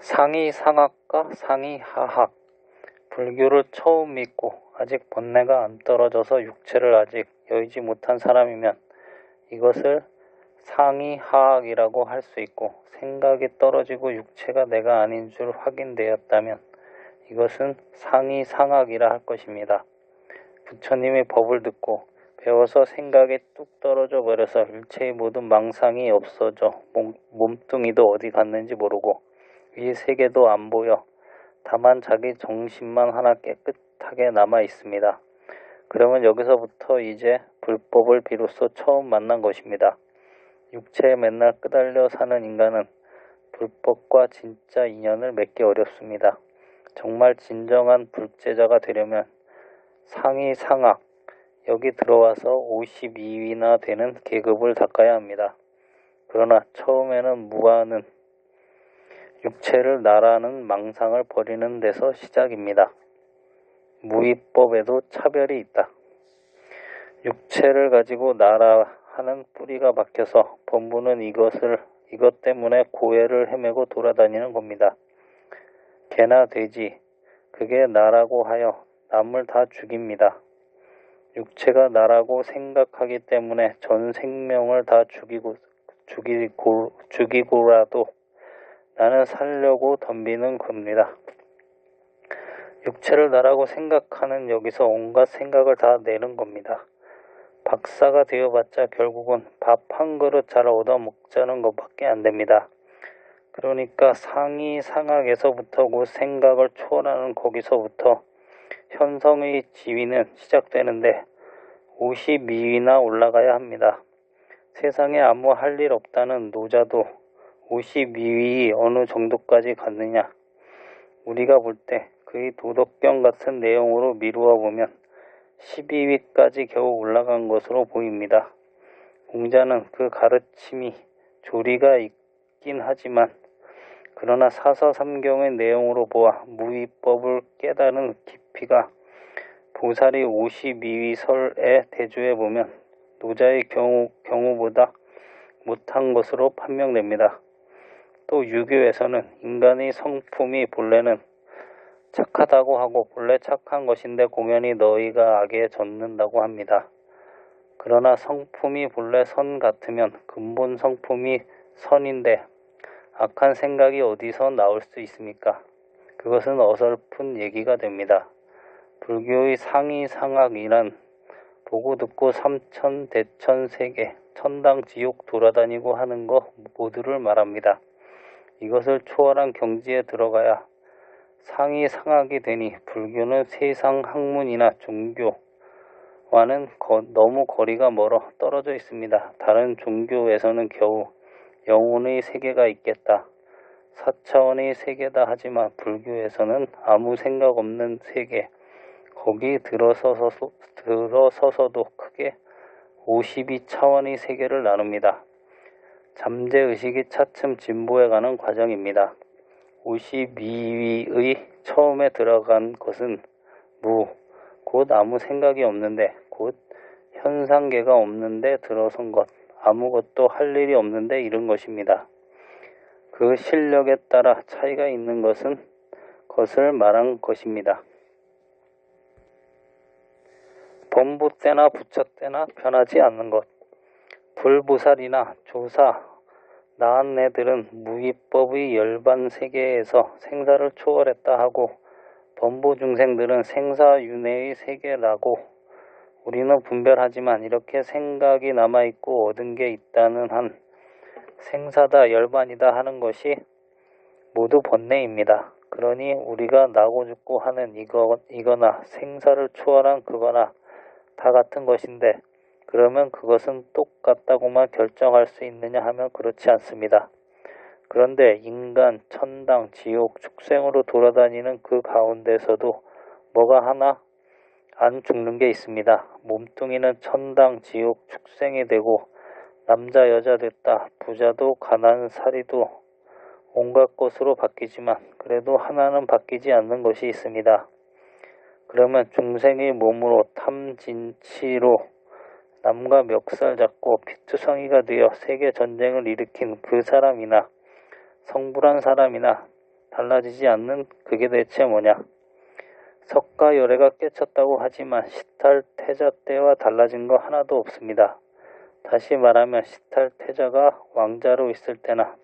상이상학과 상이하학. 불교를 처음 믿고 아직 번뇌가 안 떨어져서 육체를 아직 여의지 못한 사람이면 이것을 상이하학이라고 할 수 있고, 생각이 떨어지고 육체가 내가 아닌 줄 확인되었다면 이것은 상이상학이라 할 것입니다. 부처님의 법을 듣고 배워서 생각이 뚝 떨어져 버려서 일체의 모든 망상이 없어져 몸뚱이도 어디 갔는지 모르고 이 세계도 안 보여 다만 자기 정신만 하나 깨끗하게 남아 있습니다. 그러면 여기서부터 이제 불법을 비로소 처음 만난 것입니다. 육체에 맨날 끄달려 사는 인간은 불법과 진짜 인연을 맺기 어렵습니다. 정말 진정한 불제자가 되려면 상이상학, 여기 들어와서 52위나 되는 계급을 닦아야 합니다. 그러나 처음에는 무아는 육체를 나라는 망상을 버리는 데서 시작입니다. 무위법에도 차별이 있다. 육체를 가지고 나라 하는 뿌리가 박혀서 범부는 이것 때문에 고해를 헤매고 돌아다니는 겁니다. 개나 돼지, 그게 나라고 하여 남을 다 죽입니다. 육체가 나라고 생각하기 때문에 전 생명을 다 죽이고라도 나는 살려고 덤비는 겁니다. 육체를 나라고 생각하는 여기서 온갖 생각을 다 내는 겁니다. 박사가 되어봤자 결국은 밥 한 그릇 잘 얻어먹자는 것밖에 안 됩니다. 그러니까 상이상학에서부터 그 생각을 초월하는 거기서부터 현성의 지위는 시작되는데 52위나 올라가야 합니다. 세상에 아무 할 일 없다는 노자도 52위 어느 정도까지 갔느냐? 우리가 볼 때 그의 도덕경 같은 내용으로 미루어 보면 12위까지 겨우 올라간 것으로 보입니다. 공자는 그 가르침이 조리가 있긴 하지만 그러나 사서삼경의 내용으로 보아 무위법을 깨달은 깊이가 보살이 52위 설에 대조해 보면 노자의 경우보다 못한 것으로 판명됩니다. 또 유교에서는 인간의 성품이 본래는 착하다고 하고 본래 착한 것인데 공연히 너희가 악에 젖는다고 합니다. 그러나 성품이 본래 선 같으면 근본 성품이 선인데 악한 생각이 어디서 나올 수 있습니까? 그것은 어설픈 얘기가 됩니다. 불교의 상이상학이란 보고 듣고 삼천 대천 세계 천당 지옥 돌아다니고 하는 것 모두를 말합니다. 이것을 초월한 경지에 들어가야 상이상학이 되니 불교는 세상 학문이나 종교와는 너무 거리가 멀어 떨어져 있습니다. 다른 종교에서는 겨우 영혼의 세계가 있겠다, 4차원의 세계다 하지만 불교에서는 아무 생각 없는 세계, 거기 들어서서도 크게 52차원의 세계를 나눕니다. 잠재의식이 차츰 진보해가는 과정입니다. 52위의 처음에 들어간 것은 곧 아무 생각이 없는데, 곧 현상계가 없는데 들어선 것, 아무것도 할 일이 없는데 이른 것입니다. 그 실력에 따라 차이가 있는 것을 말한 것입니다. 범부 때나 부처 때나 변하지 않는 것. 불보살이나 조사, 나은 애들은 무위법의 열반 세계에서 생사를 초월했다 하고 범부 중생들은 생사윤회의 세계라고 우리는 분별하지만 이렇게 생각이 남아있고 얻은 게 있다는 한 생사다 열반이다 하는 것이 모두 번뇌입니다. 그러니 우리가 나고 죽고 하는 이거나 생사를 초월한 그거나 다 같은 것인데 그러면 그것은 똑같다고만 결정할 수 있느냐 하면 그렇지 않습니다. 그런데 인간, 천당, 지옥, 축생으로 돌아다니는 그 가운데서도 뭐가 하나 안 죽는 게 있습니다. 몸뚱이는 천당, 지옥, 축생이 되고 남자, 여자 됐다, 부자도 가난살이도 온갖 것으로 바뀌지만 그래도 하나는 바뀌지 않는 것이 있습니다. 그러면 중생의 몸으로 탐진치로 남과 멱살 잡고 피투성이가 되어 세계 전쟁을 일으킨 그 사람이나 성불한 사람이나 달라지지 않는 그게 대체 뭐냐? 석가열애가 깨쳤다고 하지만 시탈태자 때와 달라진 거 하나도 없습니다. 다시 말하면 시탈태자가 왕자로 있을 때나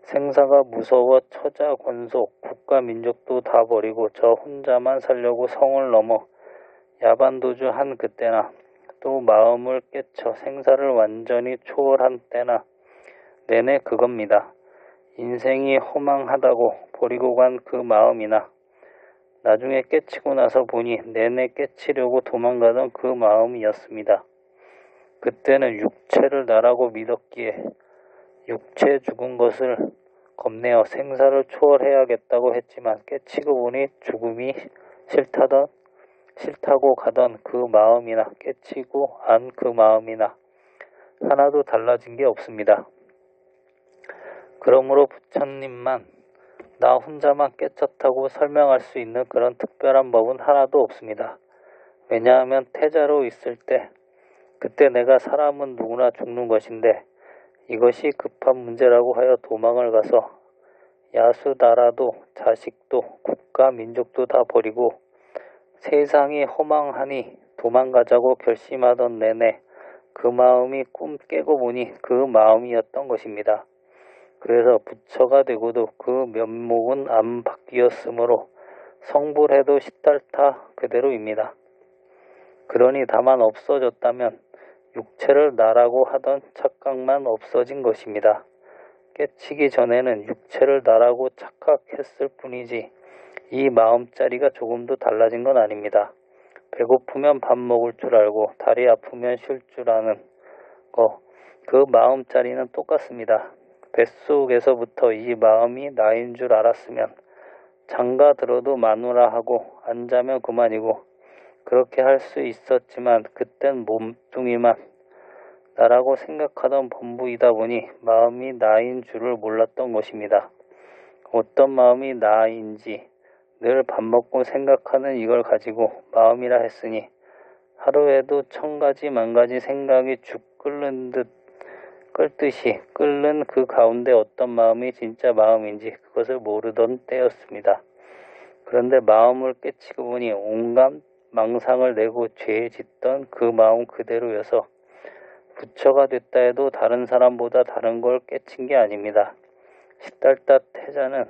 생사가 무서워 처자 권속 국가 민족도 다 버리고 저 혼자만 살려고 성을 넘어 야반도주한 그때나 또 마음을 깨쳐 생사를 완전히 초월한 때나 내내 그겁니다. 인생이 허망하다고 버리고 간 그 마음이나 나중에 깨치고 나서 보니 내내 깨치려고 도망가던 그 마음이었습니다. 그때는 육체를 나라고 믿었기에 육체 죽은 것을 겁내어 생사를 초월해야겠다고 했지만 깨치고 보니 죽음이 싫다고 가던 그 마음이나 깨치고 안 그 마음이나 하나도 달라진 게 없습니다. 그러므로 부처님만 나 혼자만 깨쳤다고 설명할 수 있는 그런 특별한 법은 하나도 없습니다. 왜냐하면 태자로 있을 때 그때 내가 사람은 누구나 죽는 것인데 이것이 급한 문제라고 하여 도망을 가서 야수나라도 자식도 국가 민족도 다 버리고 세상이 허망하니 도망가자고 결심하던 내내 그 마음이 꿈 깨고 보니 그 마음이었던 것입니다. 그래서 부처가 되고도 그 면목은 안 바뀌었으므로 성불해도 시탈타 그대로입니다. 그러니 다만 없어졌다면 육체를 나라고 하던 착각만 없어진 것입니다. 깨치기 전에는 육체를 나라고 착각했을 뿐이지 이 마음자리가 조금도 달라진 건 아닙니다. 배고프면 밥 먹을 줄 알고 다리 아프면 쉴 줄 아는 거, 그 마음자리는 똑같습니다. 뱃속에서부터 이 마음이 나인 줄 알았으면 장가 들어도 마누라 하고 안 자면 그만이고 그렇게 할 수 있었지만 그땐 몸뚱이만 나라고 생각하던 범부이다 보니 마음이 나인 줄을 몰랐던 것입니다. 어떤 마음이 나인지 늘 밥 먹고 생각하는 이걸 가지고 마음이라 했으니 하루에도 1000가지 만가지 생각이 죽 끓듯이 끓는 그 가운데 어떤 마음이 진짜 마음인지 그것을 모르던 때였습니다. 그런데 마음을 깨치고 보니 온갖 망상을 내고 죄 짓던 그 마음 그대로여서 부처가 됐다 해도 다른 사람보다 다른 걸 깨친 게 아닙니다. 시달다 태자는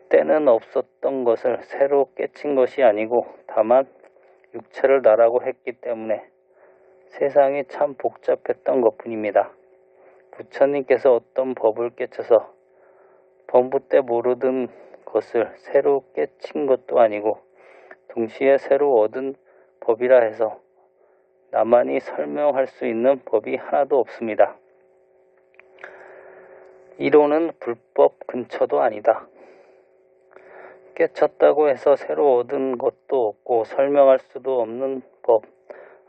때는 없었던 것을 새로 깨친 것이 아니고 다만 육체를 나라고 했기 때문에 세상이 참 복잡했던 것뿐입니다. 부처님께서 어떤 법을 깨쳐서 범부 때 모르던 것을 새로 깨친 것도 아니고 동시에 새로 얻은 법이라 해서 나만이 설명할 수 있는 법이 하나도 없습니다. 이론은 불법 근처도 아니다. 깨쳤다고 해서 새로 얻은 것도 없고 설명할 수도 없는 법,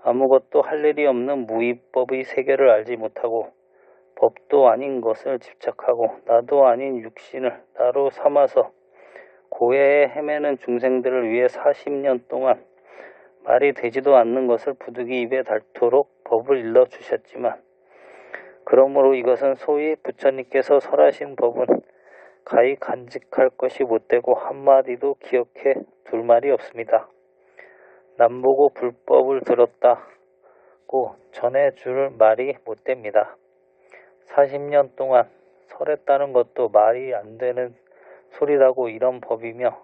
아무것도 할 일이 없는 무위법의 세계를 알지 못하고 법도 아닌 것을 집착하고 나도 아닌 육신을 나로 삼아서 고해에 헤매는 중생들을 위해 40년 동안 말이 되지도 않는 것을 부득이 입에 닳도록 법을 일러주셨지만 그러므로 이것은 소위 부처님께서 설하신 법은 가히 간직할 것이 못되고 한마디도 기억해 둘 말이 없습니다. 남보고 불법을 들었다고 전해줄 말이 못됩니다. 40년 동안 설했다는 것도 말이 안 되는 소리라고 이런 법이며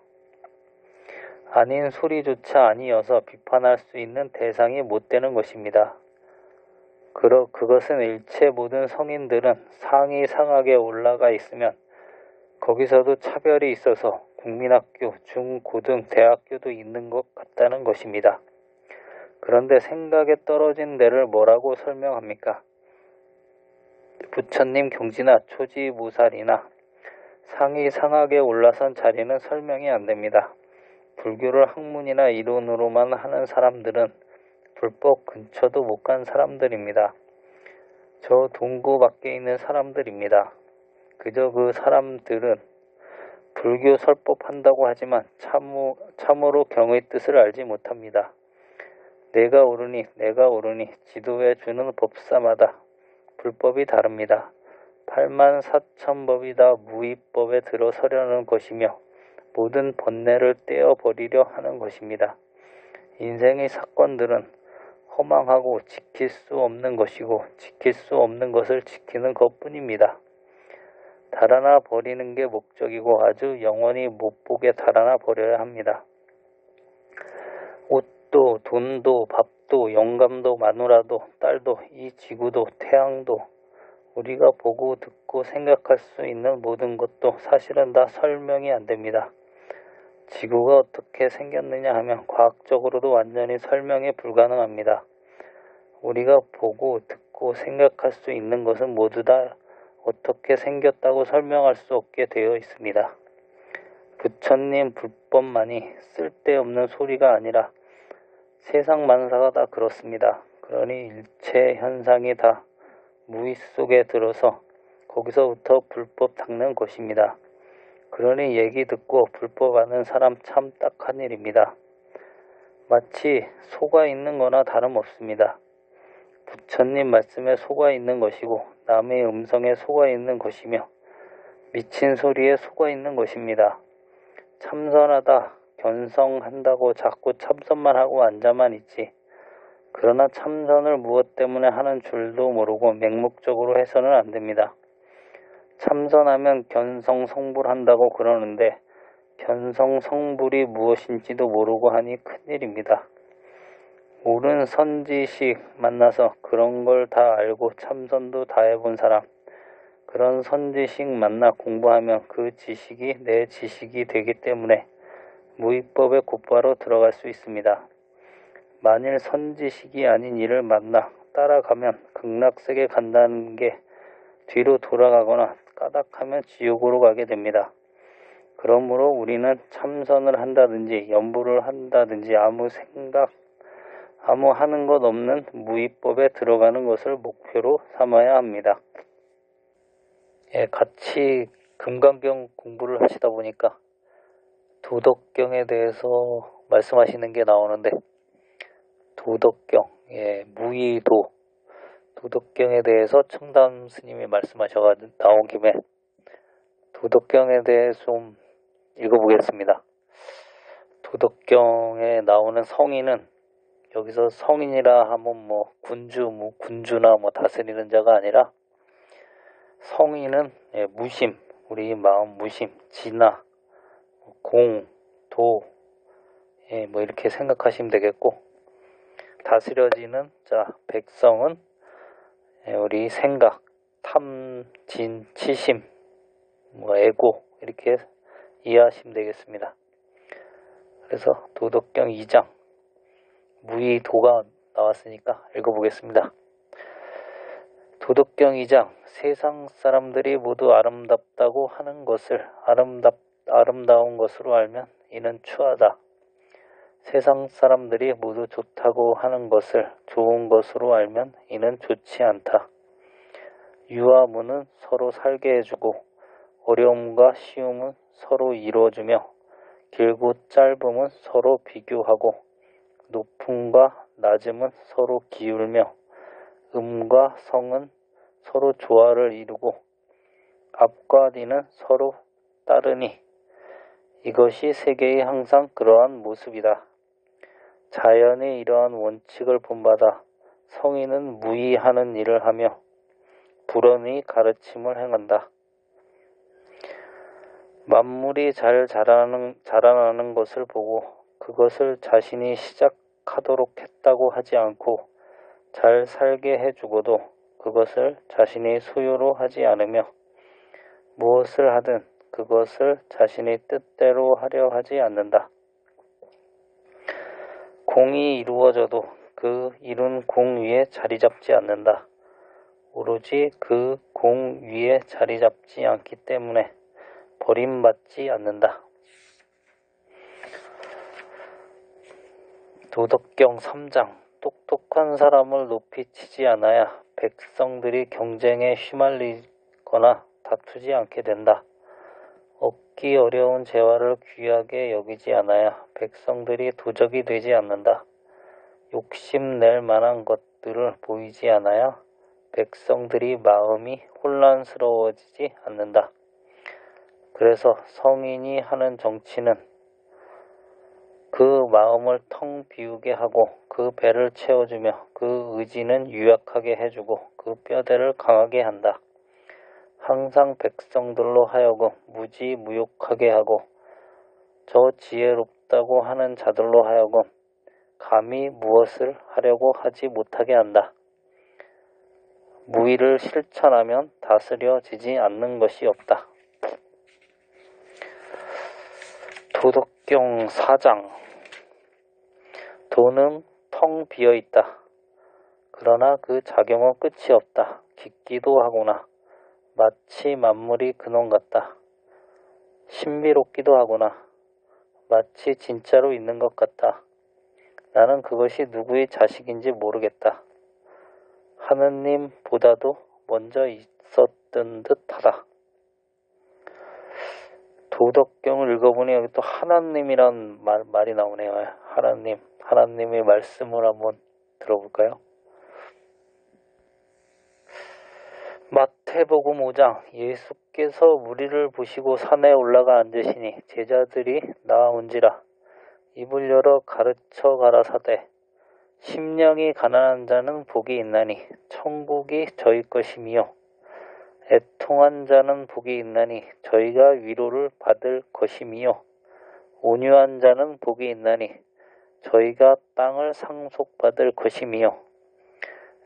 아닌 소리조차 아니어서 비판할 수 있는 대상이 못 되는 것입니다. 그것은 일체 모든 성인들은 상이 상하게 올라가 있으면 거기서도 차별이 있어서 국민학교, 중, 고등, 대학교도 있는 것 같다는 것입니다. 그런데 생각에 떨어진 데를 뭐라고 설명합니까? 부처님 경지나 초지무살이나 상이 상하게 올라선 자리는 설명이 안 됩니다. 불교를 학문이나 이론으로만 하는 사람들은 불법 근처도 못 간 사람들입니다. 저 동구 밖에 있는 사람들입니다. 그저 그 사람들은 불교 설법한다고 하지만 참으로 경의 뜻을 알지 못합니다. 내가 옳으니 지도해 주는 법사마다 불법이 다릅니다. 84,000법이 다 무위법에 들어서려는 것이며 모든 번뇌를 떼어버리려 하는 것입니다. 인생의 사건들은 허망하고 지킬 수 없는 것이고 지킬 수 없는 것을 지키는 것뿐입니다. 달아나 버리는 게 목적이고 아주 영원히 못 보게 달아나 버려야 합니다. 옷도 돈도 밥도 영감도 마누라도 딸도 이 지구도 태양도 우리가 보고 듣고 생각할 수 있는 모든 것도 사실은 다 설명이 안 됩니다. 지구가 어떻게 생겼느냐 하면 과학적으로도 완전히 설명이 불가능합니다. 우리가 보고 듣고 생각할 수 있는 것은 모두 다 어떻게 생겼다고 설명할 수 없게 되어 있습니다. 부처님 불법만이 쓸데없는 소리가 아니라 세상 만사가 다 그렇습니다. 그러니 일체 현상이 다 무의 속에 들어서 거기서부터 불법 닦는 것입니다. 그러니 얘기 듣고 불법하는 사람 참 딱한 일입니다. 마치 소가 있는 거나 다름없습니다. 부처님 말씀에 소가 있는 것이고 남의 음성에 소가 있는 것이며 미친 소리에 소가 있는 것입니다. 참선하다 견성한다고 자꾸 참선만 하고 앉아만 있지. 그러나 참선을 무엇 때문에 하는 줄도 모르고 맹목적으로 해서는 안 됩니다. 참선하면 견성 성불한다고 그러는데 견성 성불이 무엇인지도 모르고 하니 큰일입니다. 옳은 선지식 만나서 그런 걸 다 알고 참선도 다 해본 사람, 그런 선지식 만나 공부하면 그 지식이 내 지식이 되기 때문에 무위법에 곧바로 들어갈 수 있습니다. 만일 선지식이 아닌 이를 만나 따라가면 극락세계 간다는 게 뒤로 돌아가거나 까닭하면 지옥으로 가게 됩니다. 그러므로 우리는 참선을 한다든지 연부를 한다든지 아무 하는 것 없는 무위법에 들어가는 것을 목표로 삼아야 합니다. 같이 금강경 공부를 하시다 보니까 도덕경에 대해서 말씀하시는 게 나오는데 도덕경, 무의도 도덕경에 대해서 청담 스님이 말씀하셔가지고 나온 김에 도덕경에 대해 좀 읽어보겠습니다. 도덕경에 나오는 성인은 여기서 성인이라 하면 군주나 다스리는 자가 아니라 성인은 무심, 우리 마음 무심, 진화, 공, 도, 이렇게 생각하시면 되겠고 다스려지는 자, 백성은 우리 생각, 탐, 진, 치심, 애고 이렇게 이해하시면 되겠습니다. 그래서 도덕경 2장 무의도가 나왔으니까 읽어보겠습니다. 도덕경 2장 세상 사람들이 모두 아름답다고 하는 것을 아름다운 것으로 알면 이는 추하다. 세상 사람들이 모두 좋다고 하는 것을 좋은 것으로 알면 이는 좋지 않다. 유와 무는 서로 살게 해주고 어려움과 쉬움은 서로 이루어주며 길고 짧음은 서로 비교하고 높음과 낮음은 서로 기울며 음과 성은 서로 조화를 이루고 앞과 뒤는 서로 따르니 이것이 세계의 항상 그러한 모습이다. 자연의 이러한 원칙을 본받아 성인은 무의하는 일을 하며 불언의 가르침을 행한다. 만물이 잘 자라나는 것을 보고 그것을 자신이 시작하도록 했다고 하지 않고 잘 살게 해주고도 그것을 자신이 소유로 하지 않으며 무엇을 하든 그것을 자신의 뜻대로 하려 하지 않는다. 공이 이루어져도 그 이룬 공 위에 자리 잡지 않는다. 오로지 그 공 위에 자리 잡지 않기 때문에 버림받지 않는다. 도덕경 3장 똑똑한 사람을 높이 치지 않아야 백성들이 경쟁에 휘말리거나 다투지 않게 된다. 얻기 어려운 재화를 귀하게 여기지 않아야 백성들이 도적이 되지 않는다. 욕심낼 만한 것들을 보이지 않아야 백성들이 마음이 혼란스러워지지 않는다. 그래서 성인이 하는 정치는 그 마음을 텅 비우게 하고 그 배를 채워주며 그 의지는 유약하게 해주고 그 뼈대를 강하게 한다. 항상 백성들로 하여금 무지무욕하게 하고 저 지혜롭다고 하는 자들로 하여금 감히 무엇을 하려고 하지 못하게 한다. 무의를 실천하면 다스려지지 않는 것이 없다. 도덕경 4장. 도는 텅 비어있다. 그러나 그 작용은 끝이 없다. 깊기도 하구나. 마치 만물이 근원 같다. 신비롭기도 하구나. 마치 진짜로 있는 것 같다. 나는 그것이 누구의 자식인지 모르겠다. 하느님보다도 먼저 있었던 듯하다. 도덕경을 읽어보니 여기 또 하나님이란 말이 나오네요. 하나님의 말씀을 한번 들어볼까요? 마태복음 5장. 예수께서 무리를 보시고 산에 올라가 앉으시니 제자들이 나아온지라. 입을 열어 가르쳐 가라사대 심령이 가난한 자는 복이 있나니 천국이 저희 것이미요. 애통한 자는 복이 있나니 저희가 위로를 받을 것이미요. 온유한 자는 복이 있나니 저희가 땅을 상속받을 것이미요.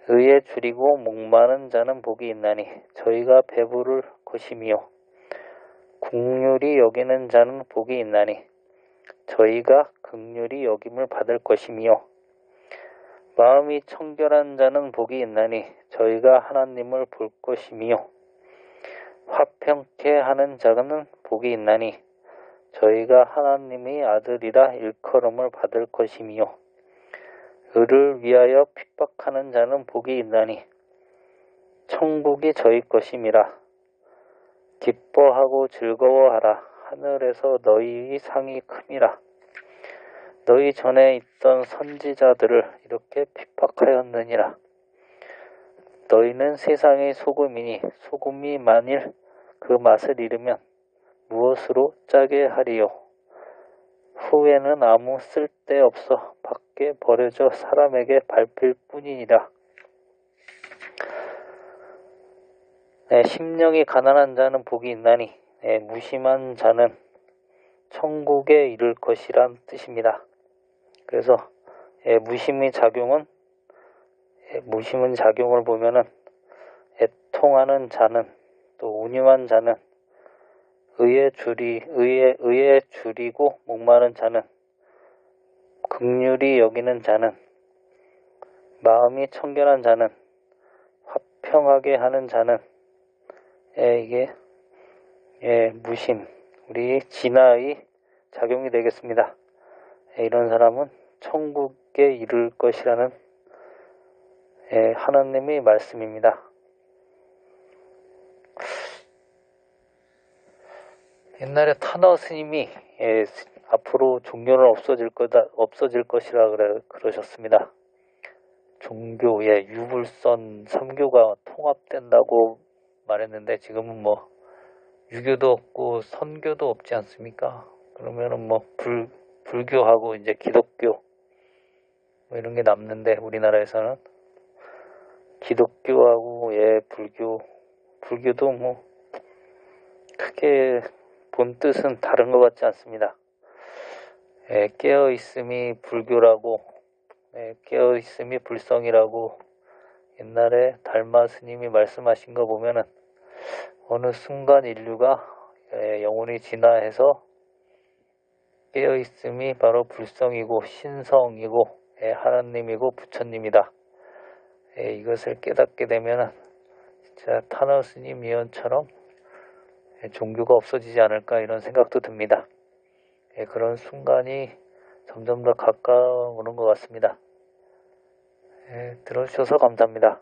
의에 줄이고 목마른 자는 복이 있나니 저희가 배부를 것이미요. 긍휼히 여기는 자는 복이 있나니 저희가 긍휼히 여김을 받을 것이미요. 마음이 청결한 자는 복이 있나니 저희가 하나님을 볼 것이미요. 화평케 하는 자는 복이 있나니 저희가 하나님의 아들이라 일컬음을 받을 것이미요. 의를 위하여 핍박하는 자는 복이 있나니 천국이 저희 것임이라. 기뻐하고 즐거워하라. 하늘에서 너희의 상이 큼이라. 너희 전에 있던 선지자들을 이렇게 핍박하였느니라. 너희는 세상의 소금이니 소금이 만일 그 맛을 잃으면 무엇으로 짜게 하리요. 후에는 아무 쓸데없어 밖에 버려져 사람에게 밟힐 뿐이니라. 심령이 가난한 자는 복이 있나니 무심한 자는 천국에 이를 것이란 뜻입니다. 그래서 무심의 작용은 작용을 보면은 애통하는 자는 또 온유한 자는 의에 줄이고 목마른 자는 긍휼히 여기는 자는 마음이 청결한 자는 화평하게 하는 자는 이게 무심 우리 진화의 작용이 되겠습니다. 이런 사람은 천국에 이를 것이라는 하나님의 말씀입니다. 옛날에 타너 스님이 앞으로 종교는 없어질 것이라 그러셨습니다. 종교의 유불선 3교가 통합된다고 말했는데 지금은 뭐 유교도 없고 선교도 없지 않습니까? 그러면은 뭐 불교하고 이제 기독교 뭐 이런 게 남는데 우리나라에서는 기독교하고 불교도 뭐 크게 본 뜻은 다른 것 같지 않습니다. 깨어있음이 불교라고 깨어있음이 불성이라고 옛날에 달마 스님이 말씀하신 거 보면은 어느 순간 인류가 영혼이 진화해서 깨어있음이 바로 불성이고 신성이고 하나님이고 부처님이다. 이것을 깨닫게 되면은 진짜 타너 스님 예언처럼 종교가 없어지지 않을까 이런 생각도 듭니다. 그런 순간이 점점 더 가까워오는 것 같습니다. 들어주셔서 감사합니다.